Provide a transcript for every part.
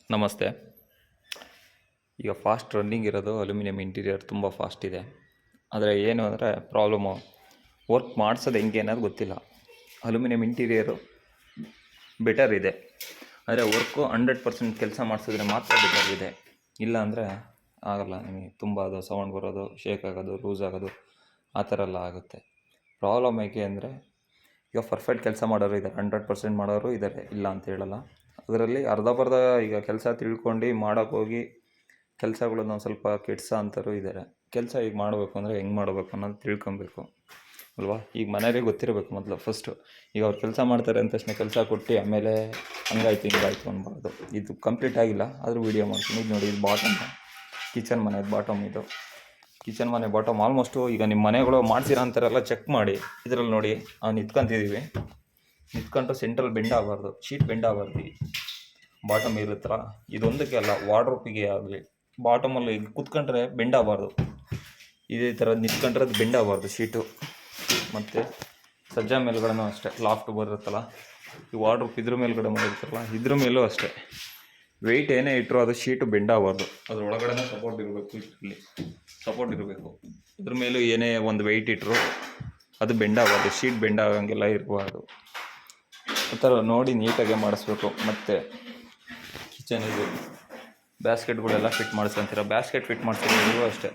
ನಮಸ್ತೆ. ಈಗ fast running ಇರೋದು ಅಲ್ಯೂಮಿನಿಯಂ ಇಂಟೀರಿಯರ್ ತುಂಬ ಫಾಸ್ಟ್ ಇದೆ. ಆದರೆ ಏನು ಅಂದರೆ ಪ್ರಾಬ್ಲಮ್ಮು, ವರ್ಕ್ ಮಾಡಿಸೋದು ಹೆಂಗೆ ಅನ್ನೋದು ಗೊತ್ತಿಲ್ಲ. ಅಲ್ಯೂಮಿನಿಯಂ ಇಂಟೀರಿಯರು ಬೆಟರ್ ಇದೆ, ಆದರೆ ವರ್ಕು 100% ಕೆಲಸ ಮಾಡಿಸಿದ್ರೆ ಮಾತ್ರ ಬೆಟರ್ ಇದೆ. ಇಲ್ಲ ಅಂದರೆ ಆಗಲ್ಲ. ನಿಮಗೆ ತುಂಬ ಅದು ಸೌಂಡ್ ಬರೋದು, ಶೇಕ್ ಆಗೋದು, ಲೂಸ್ ಆಗೋದು ಆ ಥರ ಎಲ್ಲ ಆಗುತ್ತೆ. ಪ್ರಾಬ್ಲಮ್ ಏಕೆ ಅಂದರೆ ಈಗ ಪರ್ಫೆಕ್ಟ್ ಕೆಲಸ ಮಾಡೋರು ಇದ್ದಾರೆ, 100% ಮಾಡೋರು ಇದ್ದಾರೆ, ಇಲ್ಲ ಅಂತ ಹೇಳಲ್ಲ. ಅದರಲ್ಲಿ ಅರ್ಧಂಬರ್ಧ ಈಗ ಕೆಲಸ ತಿಳ್ಕೊಂಡು ಮಾಡೋಕ್ಕೋಗಿ ಕೆಲಸಗಳನ್ನ ಸ್ವಲ್ಪ ಕೆಡ್ಸೋ ಅಂಥವ್ರು ಇದ್ದಾರೆ. ಕೆಲಸ ಈಗ ಮಾಡಬೇಕು ಅಂದರೆ ಹೆಂಗೆ ಮಾಡಬೇಕು ಅನ್ನೋದು ತಿಳ್ಕೊಬೇಕು ಅಲ್ವಾ. ಈಗ ಮನೆಯವರಿಗೆ ಗೊತ್ತಿರಬೇಕು ಮೊದಲು ಫಸ್ಟು. ಈಗ ಅವ್ರು ಕೆಲಸ ಮಾಡ್ತಾರೆ ಅಂದ ತಕ್ಷಣ ಕೆಲಸ ಕೊಟ್ಟು ಆಮೇಲೆ ಹಂಗಾಯ್ತು ಹಿಂಗಾಯ್ತು ಅನ್ಬಾರ್ದು. ಇದು ಕಂಪ್ಲೀಟ್ ಆಗಿಲ್ಲ ಆದರೂ ವೀಡಿಯೋ ಮಾಡ್ತೀನಿ. ಇದು ನೋಡಿ, ಇದು ಬಾಟಮ್, ಕಿಚನ್ ಮನೆ ಬಾಟಮ್. ಇದು ಕಿಚನ್ ಮನೆ ಬಾಟಮ್ ಆಲ್ಮೋಸ್ಟು ಈಗ ನಿಮ್ಮ ಮನೆಗಳು ಮಾಡ್ಸಿರೋ ಅಂತಾರೆಲ್ಲ ಚೆಕ್ ಮಾಡಿ. ಇದರಲ್ಲಿ ನೋಡಿ, ನಿಂತ್ಕೊಂತಿದ್ದೀವಿ, ನಿಂತ್ಕೊಂಡು ಸೆಂಟ್ರಲ್ ಬೆಂಡ್ ಆಗಬಾರ್ದು, ಶೀಟ್ ಬೆಂಡ್ ಆಗಬಾರ್ದು. ಬಾಟಮ್ ಇರುತ್ತಲ್ಲ, ಇದೊಂದಕ್ಕೆ ಅಲ್ಲ, ವಾರ್ಡ್ರೋಪಿಗೆ ಆಗಲಿ ಬಾಟಮಲ್ಲಿ ಕೂತ್ಕೊಂಡ್ರೆ ಬೆಂಡ್ ಆಗಬಾರ್ದು. ಇದೇ ಥರ ನಿಂತ್ಕೊಂಡ್ರೆ ಅದು ಬೆಂಡ್ ಆಗಬಾರ್ದು ಶೀಟು. ಮತ್ತು ಸಜ್ಜಾ ಮೇಲ್ಗಡೆನೂ ಅಷ್ಟೇ, ಲಾಫ್ಟ್ ಬರುತ್ತಲ್ಲ, ಈ ವಾರ್ಡ್ರೋಪ್ ಇದ್ರ ಮೇಲ್ಗಡೆ ಮಾಡಿರ್ತಾರಲ್ಲ, ಇದ್ರ ಮೇಲೂ ಅಷ್ಟೇ. ವೆಯ್ಟ್ ಏನೇ ಇಟ್ಟರು ಅದು ಶೀಟು ಬೆಂಡ್ ಆಗಬಾರ್ದು. ಅದ್ರ ಒಳಗಡೆ ಸಪೋರ್ಟ್ ಇರಬೇಕು, ಇಲ್ಲಿ ಸಪೋರ್ಟ್ ಇರಬೇಕು. ಇದ್ರ ಮೇಲೂ ಏನೇ ಒಂದು ವೆಯ್ಟ್ ಇಟ್ಟರು ಅದು ಬೆಂಡ್ ಆಗಬಾರ್ದು, ಶೀಟ್ ಬೆಂಡ್ ಆಗಂಗೆಲ್ಲ ಇರಬಾರ್ದು. ಆ ಥರ ನೋಡಿ ನೀಟಾಗೆ ಮಾಡಿಸ್ಬೇಕು. ಮತ್ತು ಕಿಚನ್ ಇದು ಬ್ಯಾಸ್ಕೆಟ್ಗಳೆಲ್ಲ ಫಿಟ್ ಮಾಡಿಸ್ಕೊಂತೀರ, ಬ್ಯಾಸ್ಕೆಟ್ ಫಿಟ್ ಮಾಡಿಸ್ಕೊಂಡ್ರೂ ಅಷ್ಟೇ.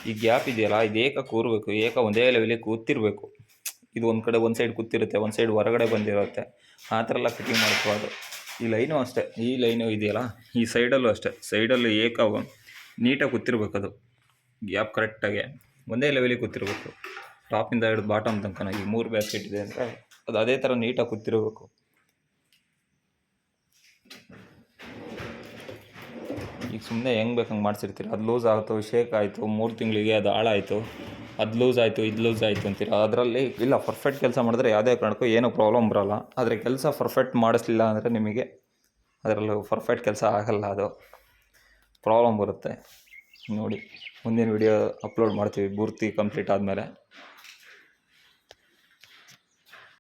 ಈ ಗ್ಯಾಪ್ ಇದೆಯಲ್ಲ, ಇದು ಏಕ ಕೂರಬೇಕು, ಒಂದೇ ಲೆವೆಲಿಗೆ ಕೂತಿರಬೇಕು. ಇದು ಒಂದು ಕಡೆ ಒಂದು ಸೈಡ್ ಕೂತಿರುತ್ತೆ, ಒಂದು ಸೈಡ್ ಹೊರಗಡೆ ಬಂದಿರುತ್ತೆ, ಆ ಥರ ಎಲ್ಲ ಫಿಟ್ಟಿಂಗ್ ಮಾಡಿಸ್ಬಾರ್ದು. ಈ ಲೈನು ಅಷ್ಟೇ, ಈ ಲೈನು ಇದೆಯಲ್ಲ, ಈ ಸೈಡಲ್ಲೂ ಅಷ್ಟೇ, ಸೈಡಲ್ಲಿ ನೀಟಾಗಿ ಕೂತಿರ್ಬೇಕು. ಅದು ಗ್ಯಾಪ್ ಕರೆಕ್ಟಾಗಿ ಒಂದೇ ಲೆವೆಲಿಗೆ ಕೂತಿರ್ಬೇಕು, ಟಾಪಿಂದ ಹಿಡಿದು ಬಾಟಮ್ ತನಕ. ಈ 3 ಬ್ಯಾಸ್ಕೆಟ್ ಇದೆ ಅಂದರೆ ಅದು ಅದೇ ಥರ ನೀಟಾಗಿ ಕೂತಿರ್ಬೇಕು. ಈಗ ಸುಮ್ಮನೆ ಹೆಂಗೆ ಬೇಕು ಹಂಗೆ ಮಾಡಿಸಿರ್ತೀರ, ಅದು ಲೂಸ್ ಆಯಿತು, ಶೇಕ್ ಆಯಿತು, 3 ತಿಂಗಳಿಗೆ ಅದು ಹಾಳಾಯಿತು, ಅದು ಲೂಸ್ ಆಯಿತು, ಇದು ಲೂಸ್ ಆಯಿತು ಅಂತೀರ. ಅದರಲ್ಲಿ ಇಲ್ಲ, ಪರ್ಫೆಕ್ಟ್ ಕೆಲಸ ಮಾಡಿದ್ರೆ ಯಾವುದೇ ಕಾರಣಕ್ಕೂ ಏನೂ ಪ್ರಾಬ್ಲಮ್ ಬರೋಲ್ಲ. ಆದರೆ ಕೆಲಸ ಪರ್ಫೆಕ್ಟ್ ಮಾಡಿಸ್ಲಿಲ್ಲ ಅಂದರೆ ನಿಮಗೆ ಅದರಲ್ಲೂ ಪರ್ಫೆಕ್ಟ್ ಕೆಲಸ ಆಗಲ್ಲ, ಅದು ಪ್ರಾಬ್ಲಮ್ ಬರುತ್ತೆ. ನೋಡಿ, ಮುಂದಿನ ವಿಡಿಯೋ ಅಪ್ಲೋಡ್ ಮಾಡ್ತೀವಿ ಪೂರ್ತಿ ಕಂಪ್ಲೀಟ್ ಆದಮೇಲೆ.